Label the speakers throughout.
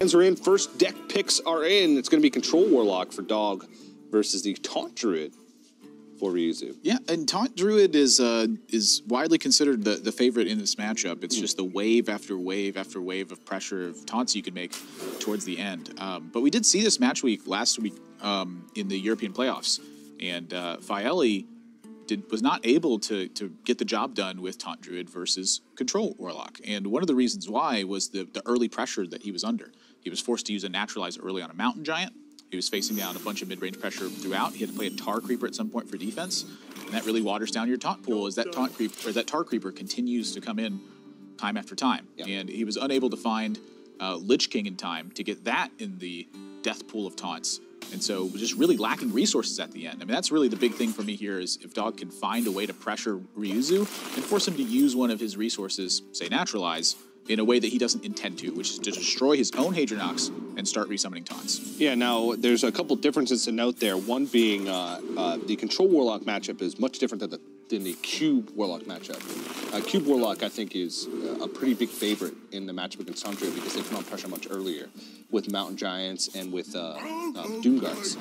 Speaker 1: Hands are in. First deck picks are in. It's going to be Control Warlock for Dog versus the Taunt Druid for Ryuzu.
Speaker 2: Yeah, and Taunt Druid is widely considered the favorite in this matchup. It's just the wave after wave after wave of pressure of taunts you can make towards the end. But we did see this match last week in the European playoffs, and Faeli was not able to get the job done with Taunt Druid versus Control Warlock. And one of the reasons why was the early pressure that he was under. He was forced to use a Naturalize early on a Mountain Giant. He was facing down a bunch of mid-range pressure throughout. He had to play a Tar Creeper at some point for defense, and that really waters down your taunt pool as that Tar Creeper continues to come in time after time. Yep. And he was unable to find Lich King in time to get that in the death pool of taunts. And so just really lacking resources at the end. I mean, that's really the big thing for me here is if Dog can find a way to pressure Ryuzu and force him to use one of his resources, say Naturalize, in a way that he doesn't intend to, which is to destroy his own Hadronox and start resummoning taunts.
Speaker 1: Yeah, now there's a couple differences to note there. One being the Control Warlock matchup is much different than the Cube Warlock matchup. Cube Warlock, I think, is a pretty big favorite in the matchup against Taunt Druid because they put on pressure much earlier with Mountain Giants and with Doom Guards.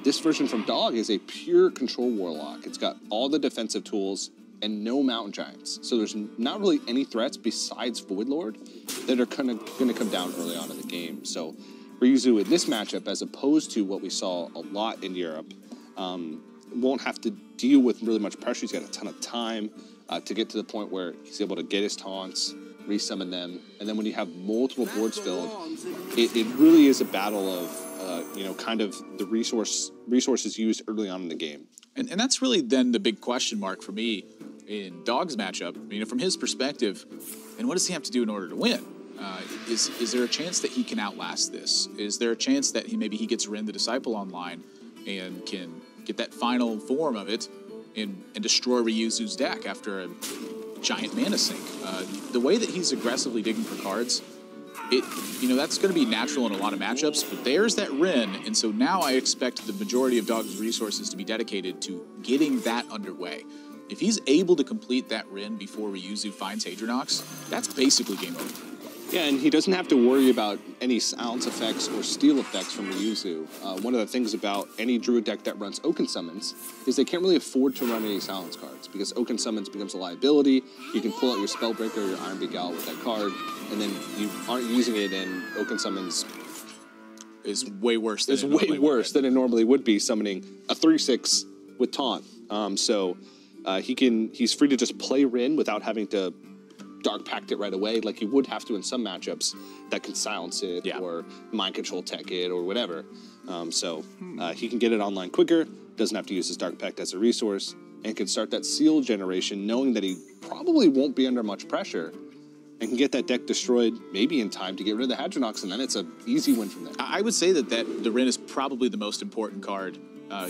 Speaker 1: This version from Dog is a pure Control Warlock. It's got all the defensive tools and no Mountain Giants. So there's not really any threats besides Void Lord that are going to come down early on in the game. So Ryuzu in this matchup, as opposed to what we saw a lot in Europe, won't have to deal with really much pressure. He's got a ton of time to get to the point where he's able to get his taunts, resummon them, and then when you have multiple boards filled, it really is a battle of, you know, kind of the resources used early on in the game.
Speaker 2: And that's really then the big question mark for me in Dog's matchup. You know, from his perspective, and what does he have to do in order to win? Is there a chance that he can outlast this? Is there a chance that maybe he gets Rin the Disciple online and can get that final form of it and destroy Ryuzu's deck after a giant mana sink? The way that he's aggressively digging for cards, you know, that's going to be natural in a lot of matchups, but there's that Rin, and so now I expect the majority of Dog's resources to be dedicated to getting that underway. If he's able to complete that Rin before Ryuzu finds Hadronox, that's basically game over.
Speaker 1: Yeah, and he doesn't have to worry about any silence effects or steal effects from Ryuzu. One of the things about any Druid deck that runs Oaken Summons is they can't really afford to run any silence cards because Oaken Summons becomes a liability. You can pull out your Spellbreaker or your Iron Begal with that card, and then you aren't using it, and Oaken Summons
Speaker 2: is way worse than
Speaker 1: it normally would be, summoning a 3/6 with Taunt. He's free to just play Rin without having to Dark Pact it right away, like you would have to in some matchups that can silence it or Mind Control Tech it or whatever. He can get it online quicker, doesn't have to use his Dark Pact as a resource, and can start that seal generation knowing that he probably won't be under much pressure and can get that deck destroyed maybe in time to get rid of the Hadronox, and then it's an easy win from there.
Speaker 2: I would say that the Rin is probably the most important card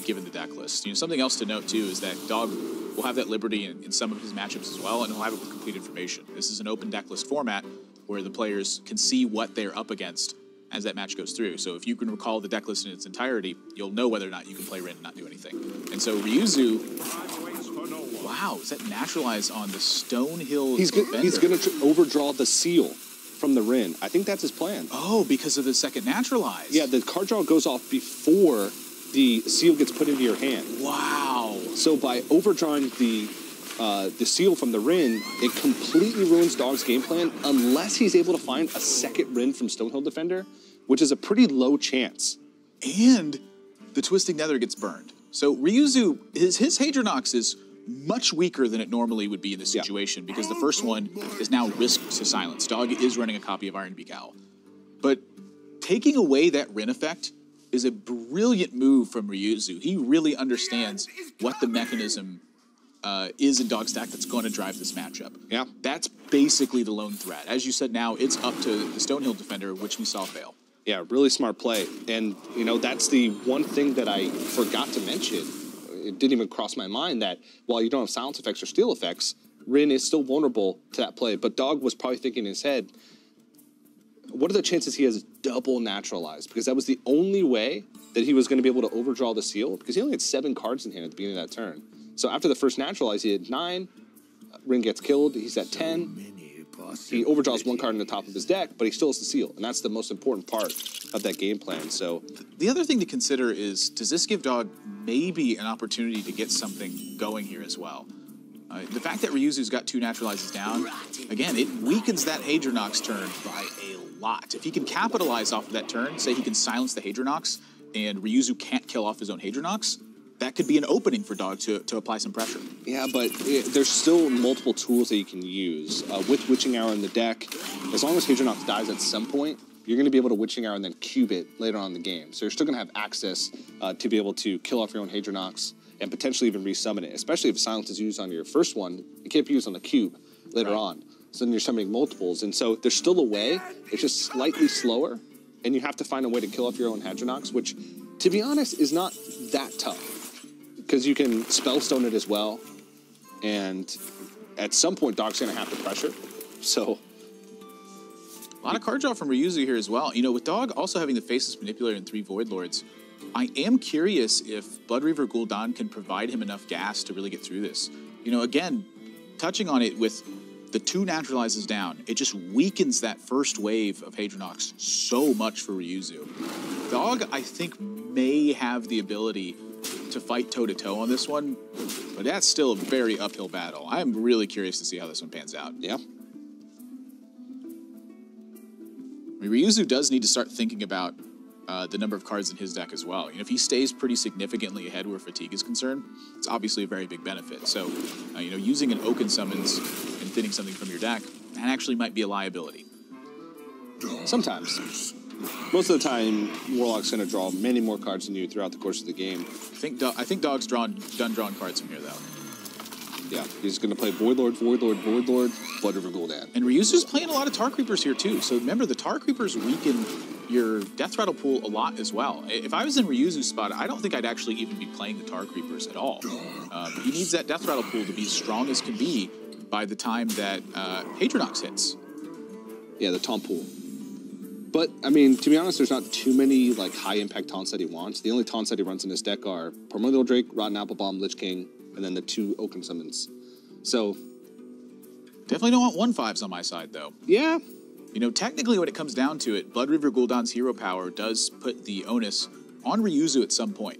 Speaker 2: given the deck list. You know, something else to note too is that Dog will have that liberty in some of his matchups as well, and he'll have it with complete information. This is an open deck list format where the players can see what they're up against as that match goes through. So if you can recall the deck list in its entirety, you'll know whether or not you can play Rin and not do anything. And so Ryuzu, wow, is that Naturalize on the Stonehill Defender?
Speaker 1: He's going to overdraw the seal from the Rin. I think that's his plan.
Speaker 2: Oh, because of the second Naturalize.
Speaker 1: Yeah, the card draw goes off before the seal gets put into your hand.
Speaker 2: Wow.
Speaker 1: So by overdrawing the seal from the Rin, it completely ruins Dog's game plan unless he's able to find a second Rin from Stonehill Defender, which is a pretty low chance.
Speaker 2: And the Twisting Nether gets burned. So Ryuzu, his Hadronox is much weaker than it normally would be in this situation because the first one is now risked to silence. Dog is running a copy of Iron Begal. But taking away that Rin effect is a brilliant move from Ryuzu. He really understands what the mechanism is in Dog's deck that's going to drive this matchup.
Speaker 1: Yeah.
Speaker 2: That's basically the lone threat. As you said, now it's up to the Stonehill Defender, which we saw fail.
Speaker 1: Yeah, really smart play. And, you know, that's the one thing that I forgot to mention. It didn't even cross my mind that while you don't have silence effects or steal effects, Rin is still vulnerable to that play. But Dog was probably thinking in his head, what are the chances he has double Naturalized? Because that was the only way that he was going to be able to overdraw the seal, because he only had 7 cards in hand at the beginning of that turn. So after the first Naturalize, he had 9. Rin gets killed. He's at 10. he overdraws one card in the top of his deck, but he still has to seal, and that's the most important part of that game plan. So
Speaker 2: the other thing to consider is, does this give Dog maybe an opportunity to get something going here as well? The fact that Ryuzu's got 2 naturalizes down, again, it weakens that Hadronox turn by a lot. If he can capitalize off of that turn, say he can silence the Hadronox, and Ryuzu can't kill off his own Hadronox, that could be an opening for Dog to apply some pressure.
Speaker 1: Yeah, but there's still multiple tools that you can use. With Witching Arrow in the deck, as long as Hadronox dies at some point, you're going to be able to Witching Arrow and then cube it later on in the game. So you're still going to have access to be able to kill off your own Hadronox and potentially even resummon it, especially if Silence is used on your first one. It can't be used on the cube later on. So then you're summoning multiples. And so there's still a way. It's just slightly slower, and you have to find a way to kill off your own Hadronox, which, to be honest, is not that tough, because you can Spellstone it as well, and at some point, Dog's going to have to pressure. So
Speaker 2: a lot of card draw from Ryuzu here as well. You know, with Dog also having the Faceless Manipulator and 3 Void Lords, I am curious if Blood Reaver Gul'dan can provide him enough gas to really get through this. You know, again, touching on it with the 2 naturalizes down, it just weakens that first wave of Hadronox so much for Ryuzu. Dog, I think, may have the ability to fight toe-to-toe on this one, but that's still a very uphill battle. I'm really curious to see how this one pans out.
Speaker 1: Yeah.
Speaker 2: I mean, Ryuzu does need to start thinking about the number of cards in his deck as well. You know, if he stays pretty significantly ahead where fatigue is concerned, it's obviously a very big benefit. So, you know, using an Oaken Summons and thinning something from your deck, that actually might be a liability.
Speaker 1: Sometimes. Most of the time, Warlock's going to draw many more cards than you throughout the course of the game.
Speaker 2: I think Dog's done drawing cards from here, though.
Speaker 1: Yeah, he's going to play Void Lord, Void Lord, Void Lord, Blood River Gul'dan.
Speaker 2: And Ryuzu's playing a lot of Tar Creepers here, too. So remember, the Tar Creepers weaken your Death Rattle pool a lot as well. If I was in Ryuzu's spot, I don't think I'd actually even be playing the Tar Creepers at all. He needs that Death Rattle pool to be as strong as can be by the time that Hadronox hits.
Speaker 1: Yeah, the taunt pool. But, I mean, to be honest, there's not too many, like, high-impact taunts that he wants. The only taunts that he runs in his deck are Primordial Drake, Rotten Apple Bomb, Lich King, and then the 2 Oaken Summons. So
Speaker 2: definitely don't want 1/5s on my side, though.
Speaker 1: Yeah.
Speaker 2: You know, technically when it comes down to it, Blood Reaver Gul'dan's hero power does put the onus on Ryuzu at some point.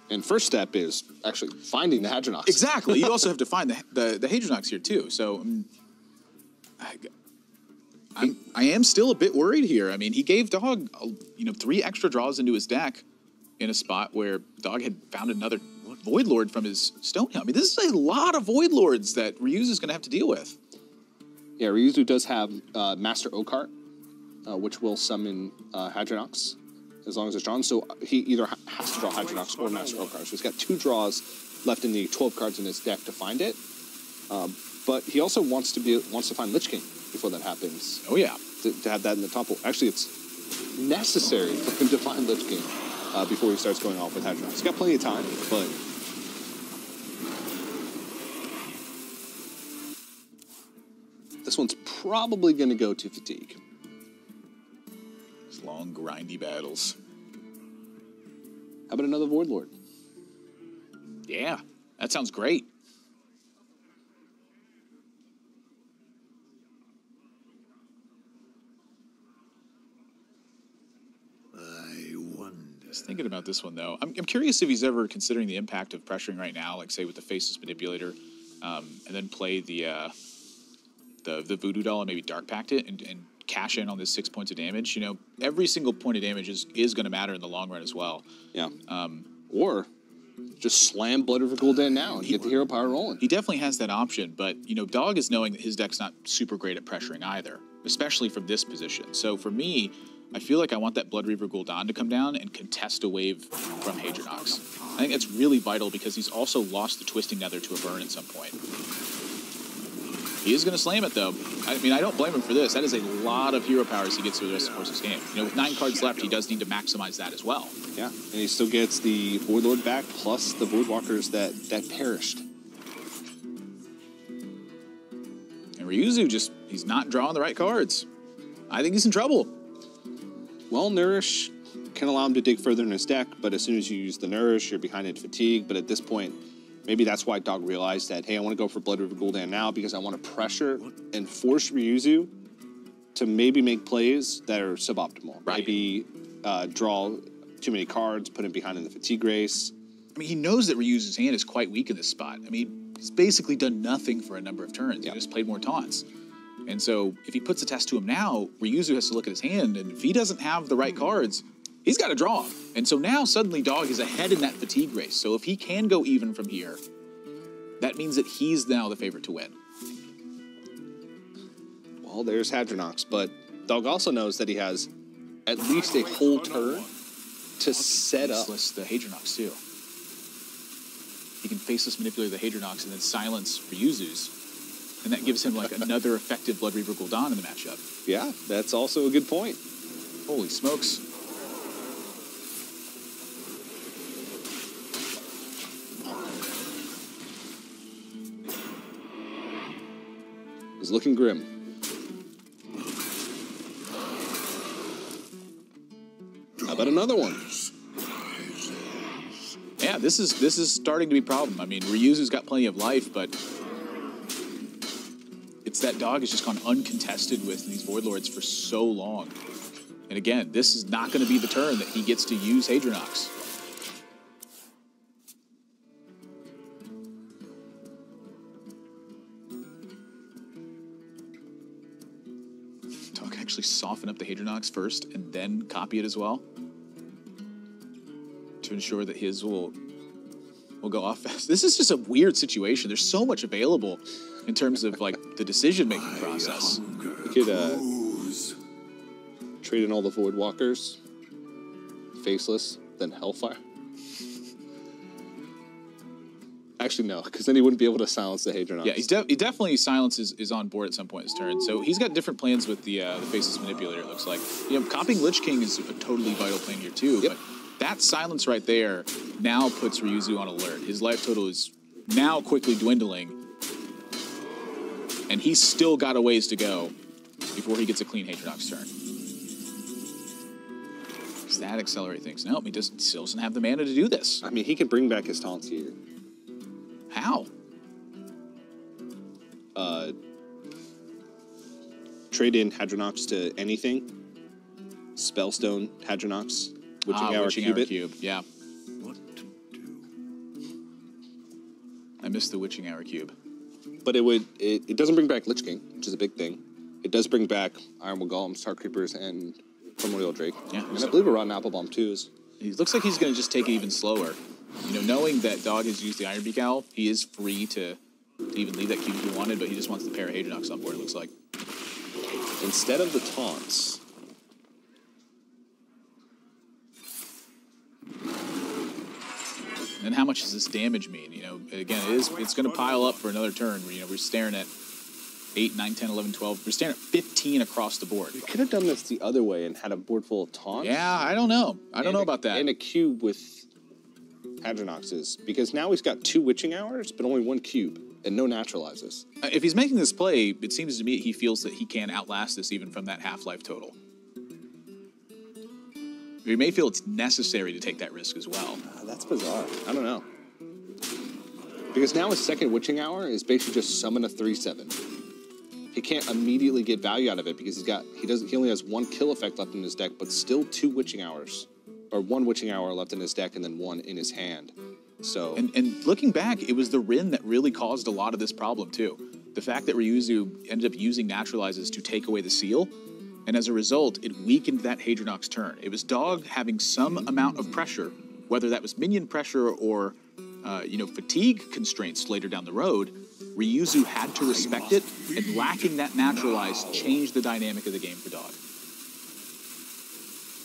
Speaker 1: And first step is actually finding the Hadronox.
Speaker 2: Exactly. You also have to find the Hadronox here, too. So I am still a bit worried here. I mean, he gave Dog, 3 extra draws into his deck in a spot where Dog had found another Void Lord from his Stonehill. I mean, this is a lot of Void Lords that Ryuzu's going to have to deal with.
Speaker 1: Yeah, Ryuzu does have Master Oakheart, which will summon Hadronox as long as it's drawn. So he either has to draw Hadronox or Master Oakheart. So he's got 2 draws left in the 12 cards in his deck to find it. But he also wants to find Lich King before that happens.
Speaker 2: Oh yeah,
Speaker 1: to have that in the top pool. Actually, it's necessary for him to find Lich King before he starts going off with Hadronox. He's got plenty of time, but this one's probably going to go to fatigue.
Speaker 2: These long, grindy battles.
Speaker 1: How about another Void Lord?
Speaker 2: Yeah, that sounds great. Just thinking about this one, though. I'm curious if he's ever considering the impact of pressuring right now, like, say, with the Faceless Manipulator, and then play the Voodoo Doll and maybe Dark Pact it and cash in on this 6 points of damage. You know, every single point of damage is going to matter in the long run as well.
Speaker 1: Yeah. Or just slam Blood River Gul'dan now and get the hero power rolling.
Speaker 2: He definitely has that option, but, you know, Dog is knowing that his deck's not super great at pressuring either, especially from this position. So for me, I feel like I want that Blood Reaver Gul'dan to come down and contest a wave from Hadronox. I think that's really vital because he's also lost the Twisting Nether to a burn at some point. He is going to slam it, though. I mean, I don't blame him for this. That is a lot of hero powers he gets through the rest of the course of this game. You know, with 9 cards left, he does need to maximize that as well.
Speaker 1: Yeah, and he still gets the Void Lord back, plus the Void Walkers that perished.
Speaker 2: And Ryuzu he's not drawing the right cards. I think he's in trouble.
Speaker 1: Well, Nourish can allow him to dig further in his deck, but as soon as you use the Nourish, you're behind in fatigue. But at this point, Maybe that's why Dog realized that, hey, I want to go for Blood River Gul'dan now because I want to pressure and force Ryuzu to maybe make plays that are suboptimal.
Speaker 2: Right.
Speaker 1: Maybe draw too many cards, put him behind in the fatigue race.
Speaker 2: I mean, he knows that Ryuzu's hand is quite weak in this spot. I mean, he's basically done nothing for a number of turns. He just played more taunts. And so if he puts a test to him now, Ryuzu has to look at his hand, and if he doesn't have the right cards, he's got to draw. And so now suddenly Dog is ahead in that fatigue race. So if he can go even from here, that means that he's now the favorite to win.
Speaker 1: Well, there's Hadronox, but Dog also knows that he has at least a whole turn to set up
Speaker 2: the Hadronox too. He can faceless manipulate the Hadronox and then silence Ryuzu's. And that gives him like another effective Blood Reaver Gul'dan in the matchup.
Speaker 1: Yeah, that's also a good point.
Speaker 2: Holy smokes.
Speaker 1: He's looking grim. How about another one?
Speaker 2: Yeah, this is starting to be a problem. I mean, Ryuzu's got plenty of life, but it's that Dog has just gone uncontested with these Void Lords for so long. And again, this is not going to be the turn that he gets to use Hadronox. Dog actually soften up the Hadronox first and then copy it as well to ensure that his will go off fast. This is just a weird situation. There's so much available in terms of like the decision-making process.
Speaker 1: You could trade in all the Void Walkers, Faceless, then Hellfire. Actually, no, because then he wouldn't be able to silence the Hadronox.
Speaker 2: Yeah, he definitely silences is on board at some point in his turn. So he's got different plans with the Faceless Manipulator, it looks like. You know, copying Lich King is a totally vital plan here too. But that silence right there now puts Ryuzu on alert. His life total is now quickly dwindling. And he's still got a ways to go before he gets a clean Hadronox turn. Does that accelerate things? Nope, he still doesn't have the mana to do this.
Speaker 1: I mean, he can bring back his taunts here.
Speaker 2: How?
Speaker 1: Trade in Hadronox to anything. Spellstone Hadronox. Witching Hour Cube.
Speaker 2: Yeah. What to do? I missed the Witching Hour Cube.
Speaker 1: But it doesn't bring back Lich King, which is a big thing. It does bring back Ironwood Golem, Star Creepers, and Primordial Drake. Yeah. And I believe a Rotten Applebomb too.
Speaker 2: It looks like he's going to just take it even slower. You know, knowing that Dog has used the Ironbeak Owl, he is free to even leave that cube if he wanted, but he just wants the pair of Hadronox on board, it looks like.
Speaker 1: Instead of the taunts,
Speaker 2: and how much does this damage mean? You know, again, it's going to pile up for another turn. You know, we're staring at 8, 9, 10, 11, 12. We're staring at 15 across the board.
Speaker 1: You could have done this the other way and had a board full of taunts.
Speaker 2: Yeah, I don't know. I don't know about that.
Speaker 1: And a cube with Hadronoxes, because now he's got 2 Witching Hours, but only 1 cube, and no naturalizes.
Speaker 2: If he's making this play, it seems to me he feels that he can outlast this even from that half-life total. He may feel it's necessary to take that risk as well.
Speaker 1: That's bizarre. I don't know. Because now his second Witching Hour is basically just summon a 3/7. He can't immediately get value out of it because he only has 1 kill effect left in his deck, but still 2 Witching Hours. Or 1 Witching Hour left in his deck and then 1 in his hand. So
Speaker 2: and looking back, it was the Rin that really caused a lot of this problem too. The fact that Ryuzu ended up using Naturalizes to take away the seal, and as a result, it weakened that Hadronox turn. It was Dog having some amount of pressure, whether that was minion pressure or fatigue constraints later down the road. Ryuzu had to respect it, and lacking that Naturalize changed the dynamic of the game for Dog.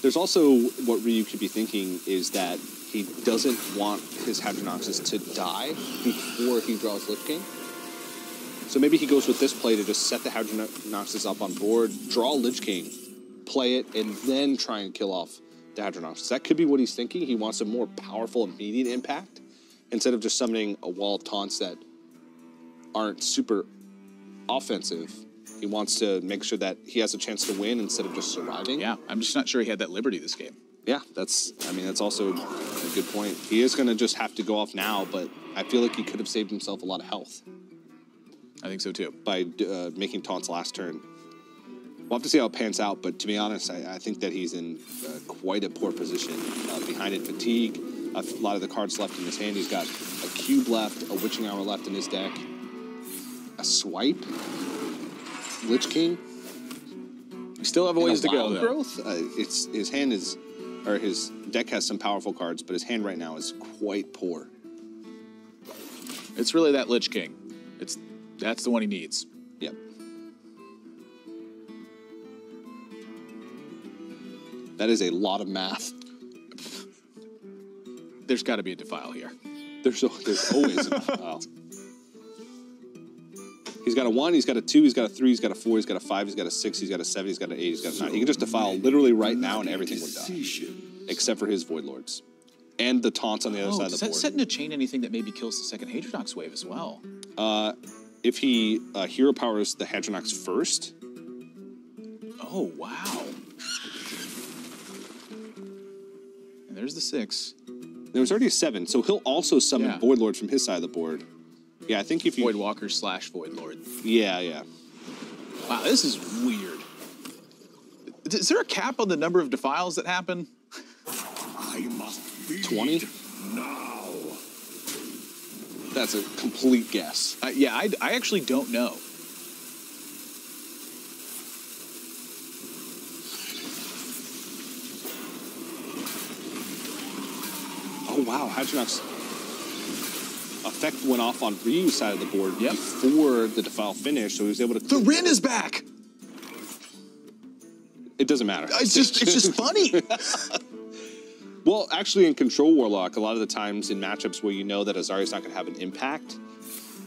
Speaker 1: There's also what Ryu could be thinking is that he doesn't want his Hadronoxes to die before he draws Lich King. So maybe he goes with this play to just set the Hadronoxes up on board, draw Lich King, play it, and then try and kill off the Hadronoxes. That could be what he's thinking. He wants a more powerful immediate impact instead of just summoning a wall of taunts that aren't super offensive. He wants to make sure that he has a chance to win instead of just surviving.
Speaker 2: Yeah, I'm just not sure he had that liberty this game.
Speaker 1: Yeah, that's also a good point. He is going to just have to go off now, but I feel like he could have saved himself a lot of health.
Speaker 2: I think so too.
Speaker 1: By making taunts last turn. We'll have to see how it pans out, but to be honest, I think that he's in quite a poor position. Behind it, fatigue, a lot of the cards left in his hand. He's got a cube left, a witching hour left in his deck, a swipe, Lich King.
Speaker 2: We still have a ways to go, though.
Speaker 1: Growth. His hand is, or his deck has some powerful cards, but his hand right now is quite poor.
Speaker 2: It's really that Lich King. That's the one he needs.
Speaker 1: Yep. That is a lot of math.
Speaker 2: There's got to be a defile here.
Speaker 1: There's always a defile. He's got a 1, he's got a 2, he's got a 3, he's got a 4, he's got a 5, he's got a 6, he's got a 7, he's got an 8, he's got a 9. He can just defile literally right now and everything would die. Except for his Void Lords. And the taunts on the other side of the board.
Speaker 2: Does that set into chain anything that maybe kills the second Hadronox wave as well?
Speaker 1: If he hero powers the Hadronox first.
Speaker 2: Oh, wow. And there's the 6.
Speaker 1: There was already a 7, so he'll also summon Void Lords from his side of the board. Yeah, I think if you...
Speaker 2: Void Walker / Void Lord.
Speaker 1: Yeah, yeah.
Speaker 2: Wow, this is weird. Is there a cap on the number of defiles that happen?
Speaker 3: I must be
Speaker 1: 20?
Speaker 3: now.
Speaker 1: That's a complete guess.
Speaker 2: Yeah, I actually don't know.
Speaker 1: Oh, wow. Hadronox effect went off on Ryu's side of the board before the defile finished, so he was able to...
Speaker 2: The Rin is back!
Speaker 1: It doesn't matter.
Speaker 2: It's just funny.
Speaker 1: Well, actually, in Control Warlock, a lot of the times in matchups where you know that Azari's not going to have an impact,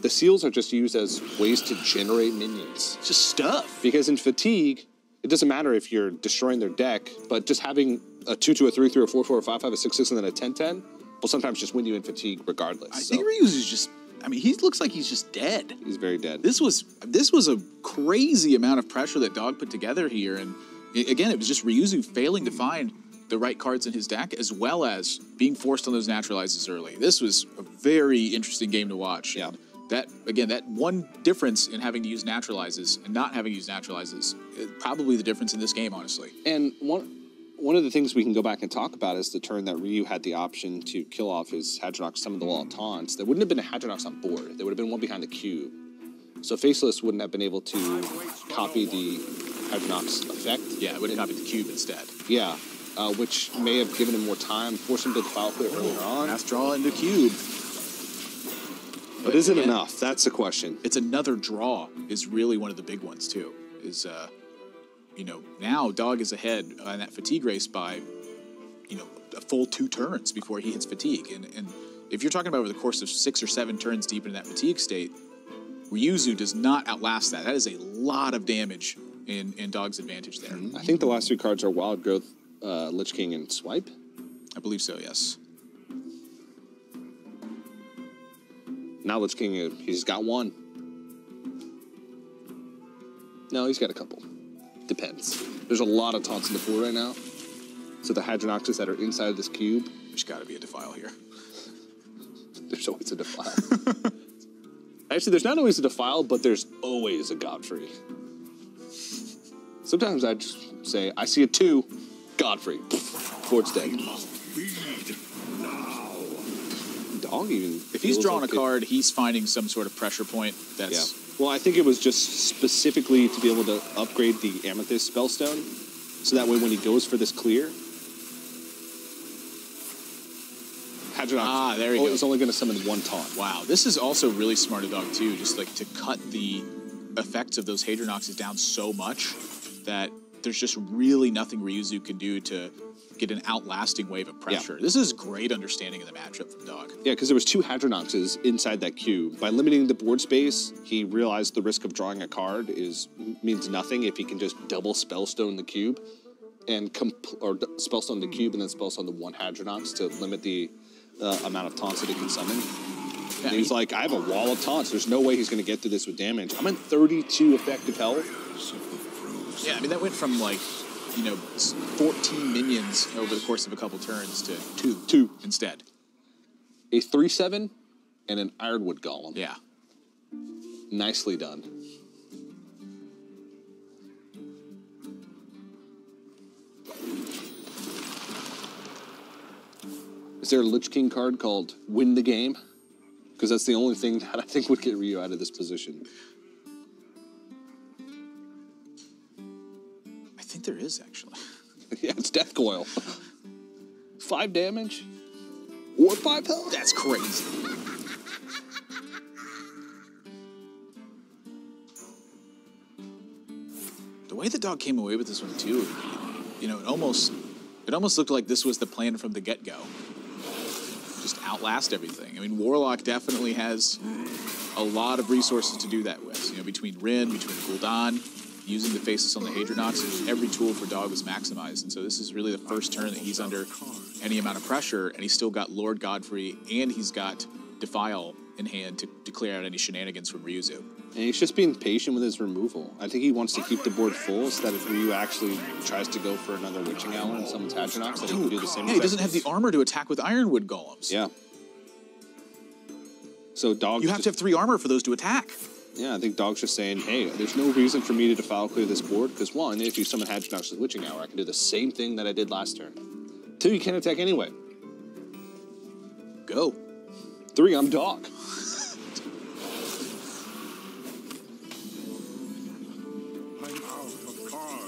Speaker 1: the seals are just used as ways to generate minions.
Speaker 2: It's just stuff.
Speaker 1: Because in Fatigue, it doesn't matter if you're destroying their deck, but just having a 2-2, a 3-3, a 4-4, a 5-5, a 6-6, and then a 10-10 will sometimes just win you in Fatigue regardless.
Speaker 2: I think Ryu's is just... I mean, he looks like he's just dead.
Speaker 1: He's very dead.
Speaker 2: This was a crazy amount of pressure that Dog put together here, and again, it was just Ryuzu failing to find the right cards in his deck, as well as being forced on those naturalizes early. This was a very interesting game to watch.
Speaker 1: Yeah.
Speaker 2: That one difference in having to use naturalizes and not having to use naturalizes is probably the difference in this game, honestly.
Speaker 1: And one of the things we can go back and talk about is the turn that Ryu had the option to kill off his Hadronox Summon the Wall of Taunts. There wouldn't have been a Hadronox on board. There would have been one behind the cube. So Faceless wouldn't have been able to copy the Hadronox effect.
Speaker 2: Yeah, it would have copied the cube instead.
Speaker 1: Yeah, which may have given him more time, forced him to defile play earlier on.
Speaker 2: Mass draw into cube.
Speaker 1: But is it enough? That's the question.
Speaker 2: It's another draw is really one of the big ones, too. Is, you know, now Dog is ahead on that fatigue race by, you know, a full 2 turns before he hits fatigue. And if you're talking about over the course of 6 or 7 turns deep into that fatigue state, Ryuzu does not outlast that. That is a lot of damage in Dog's advantage there.
Speaker 1: I think the last 3 cards are Wild Growth, Lich King, and Swipe.
Speaker 2: I believe so, yes.
Speaker 1: Now Lich King, he's got 1. No, he's got a couple. Depends. There's a lot of taunts in the pool right now. So the Hadronoxes that are inside of this cube.
Speaker 2: There's got to be a defile here.
Speaker 1: There's always a defile. Actually, there's not always a defile, but there's always a Godfrey. Sometimes I just say, I see a 2, Godfrey. Board's dead. Dog even...
Speaker 2: If he's drawing a card, he's finding some sort of pressure point that's...
Speaker 1: Yeah. Well, I think it was just specifically to be able to upgrade the Amethyst Spellstone, so that way when he goes for this clear... Hadronox
Speaker 2: there you go.
Speaker 1: is only going to summon 1 taunt.
Speaker 2: Wow, this is also really smart of Dog, too, just like to cut the effects of those Hadronoxes down so much that there's just really nothing Ryuzu can do to get an outlasting wave of pressure. Yeah. This is great understanding of the matchup from Dog.
Speaker 1: Yeah, because there was 2 Hadronoxes inside that cube. By limiting the board space, he realized the risk of drawing a card means nothing if he can just double Spellstone the cube and Spellstone the cube and then Spellstone the 1 Hadronox to limit the amount of taunts that he can summon. Yeah, and he's like, I have a wall of taunts. There's no way he's going to get through this with damage. I'm in 32 effective health.
Speaker 2: Yeah, I mean, that went from, like, you know, 14 minions over the course of a couple turns to two instead.
Speaker 1: A 3/7 and an Ironwood Golem.
Speaker 2: Yeah.
Speaker 1: Nicely done. Is there a Lich King card called Win the Game? Because that's the only thing that I think would get Ryu out of this position.
Speaker 2: I think there is, actually.
Speaker 1: Yeah, it's Death Coil. 5 damage? Or 5 health?
Speaker 2: That's crazy. The way the dog came away with this one, too, you know, it almost looked like this was the plan from the get-go. Just outlast everything. I mean, Warlock definitely has a lot of resources to do that with. You know, between Rin, between Gul'dan, using the faces on the Hadronox, every tool for Dog was maximized. And so this is really the first turn that he's under any amount of pressure, and he's still got Lord Godfrey, and he's got Defile in hand to clear out any shenanigans from Ryuzu.
Speaker 1: And he's just being patient with his removal. I think he wants to keep the board full so that if Ryu actually tries to go for another Witching Hour and summons Hadronox, that he can do the same.
Speaker 2: Yeah, he doesn't have the armor to attack with Ironwood Golems.
Speaker 1: Yeah. So Dog...
Speaker 2: You have to have 3 armor for those to attack.
Speaker 1: Yeah, I think Dog's just saying, hey, there's no reason for me to Defile clear this board, because 1, if you summon Hadronox with Witching Hour, I can do the same thing that I did last turn. 2, you can't attack anyway.
Speaker 2: Go.
Speaker 1: 3, I'm Dog.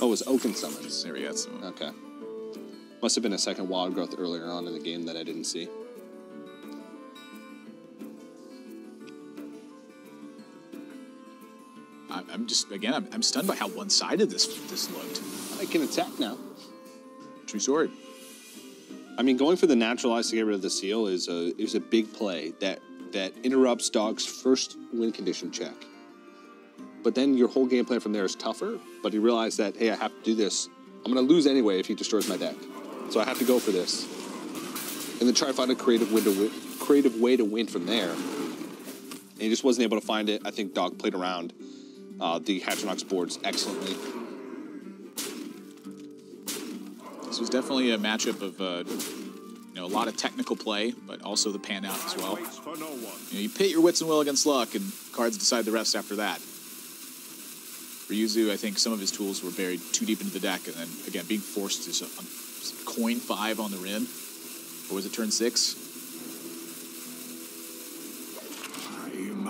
Speaker 1: Oh, it was Oaken Summons.
Speaker 2: There we go.
Speaker 1: Okay. Must have been a second Wild Growth earlier on in the game that I didn't see.
Speaker 2: I'm just, again, I'm stunned by how one-sided this looked.
Speaker 1: I can attack now.
Speaker 2: True story.
Speaker 1: I mean, going for the Naturalize to get rid of the seal is a big play that interrupts Dog's first win condition check. But then your whole game plan from there is tougher, but you realize that, hey, I have to do this. I'm going to lose anyway if he destroys my deck. So I have to go for this. And then try to find a creative way to win from there. And he just wasn't able to find it. I think Dog played around the Hadronox boards excellently.
Speaker 2: This was definitely a matchup of you know, a lot of technical play, but also the pan out as well. You know, you pit your wits and will against luck, and cards decide the rest after that. Ryuzu, I think some of his tools were buried too deep into the deck, and then, again, being forced to coin 5 on the Rin. Or was it turn 6?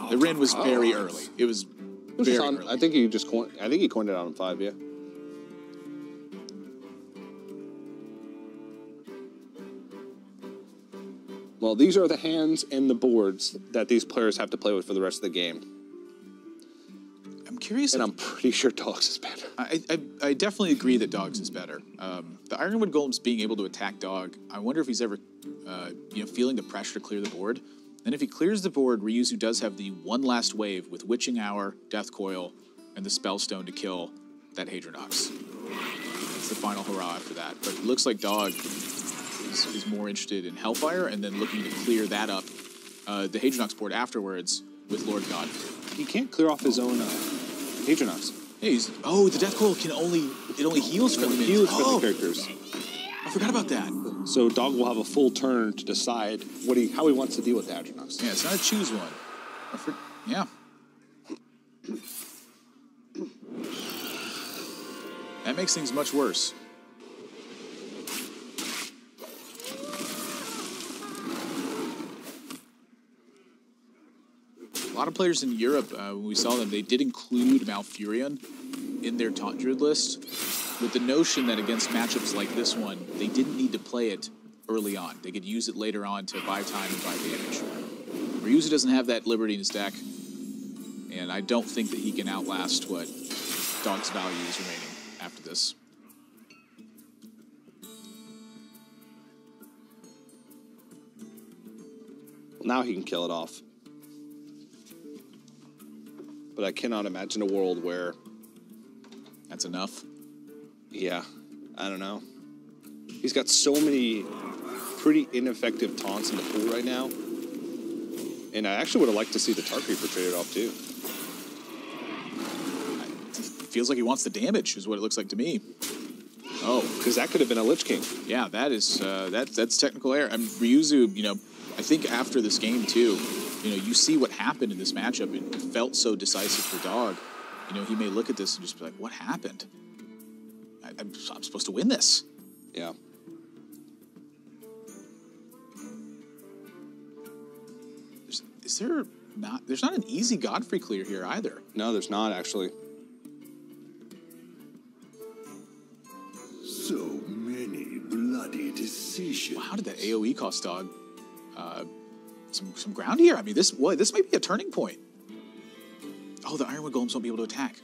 Speaker 2: The Rin was very early. It was very early.
Speaker 1: I think he coined it out on 5, yeah. Well, these are the hands and the boards that these players have to play with for the rest of the game.
Speaker 2: I'm curious.
Speaker 1: And I'm pretty sure Dogs is better.
Speaker 2: I definitely agree that Dogs is better. The Ironwood Golem's being able to attack Dog, I wonder if he's ever you know, feeling the pressure to clear the board. And if he clears the board, Ryuzu does have the one last wave with Witching Hour, Death Coil, and the Spellstone to kill that Hadronox. It's the final hurrah after that. But it looks like Dog is more interested in Hellfire and then looking to clear that up, the Hadronox board afterwards with Lord God.
Speaker 1: He can't clear off his own Hadronox.
Speaker 2: Yeah, the Death Coil can only heals for the minions.
Speaker 1: Friendly characters.
Speaker 2: I forgot about that.
Speaker 1: So Dog will have a full turn to decide how he wants to deal with the Hadronox.
Speaker 2: Yeah, it's not a choose one. Yeah. That makes things much worse. A lot of players in Europe, when we saw them, they did include Malfurion in their Taunt Druid list, with the notion that against matchups like this one, they didn't need to play it early on. They could use it later on to buy time and buy damage. Ryuzu doesn't have that liberty in his deck, and I don't think that he can outlast what Dog's value is remaining after this.
Speaker 1: Now he can kill it off. But I cannot imagine a world where...
Speaker 2: That's enough?
Speaker 1: Yeah, I don't know. He's got so many pretty ineffective taunts in the pool right now. And I actually would have liked to see the Tar Creeper traded off too.
Speaker 2: It feels like he wants the damage, is what it looks like to me. Oh,
Speaker 1: because that could have been a Lich King.
Speaker 2: yeah, that is that's technical error. Ryuzu, you know, I think after this game too, you know, you see what happened in this matchup. It felt so decisive for Dog. You know, he may look at this and just be like, "What happened? I'm supposed to win this."
Speaker 1: Yeah.
Speaker 2: There's not an easy Godfrey clear here either.
Speaker 1: No, there's not actually.
Speaker 3: So many bloody decisions.
Speaker 2: Wow, how did that AoE cost Dog some ground here? I mean, this may be a turning point. Oh, the Ironwood Golems won't be able to attack.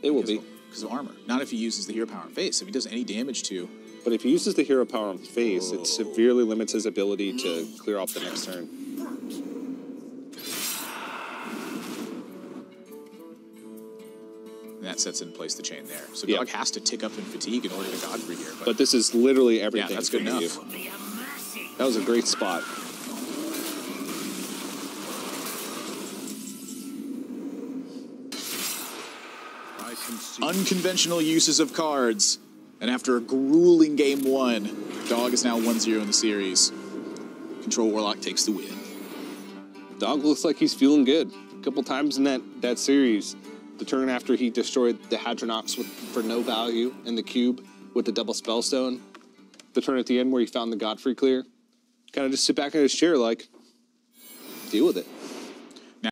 Speaker 1: They will be.
Speaker 2: Because of armor. Not if he uses the hero power on face. If he does any damage to...
Speaker 1: But if he uses the hero power on face, it severely limits his ability to clear off the next turn.
Speaker 2: And that sets in place the chain there. So
Speaker 1: Yeah.
Speaker 2: Dog has to tick up in fatigue in order to Godfrey here.
Speaker 1: But this is literally everything.
Speaker 2: Yeah, that's good enough.
Speaker 1: You. That was a great spot.
Speaker 2: Unconventional uses of cards. And after a grueling game one, Dog is now 1-0 in the series. Control Warlock takes the win.
Speaker 1: Dog looks like he's feeling good. A couple times in that series, the turn after he destroyed the Hadronox for no value in the cube with the double Spellstone, the turn at the end where he found the Godfrey clear, kind of just sit back in his chair like, deal with it.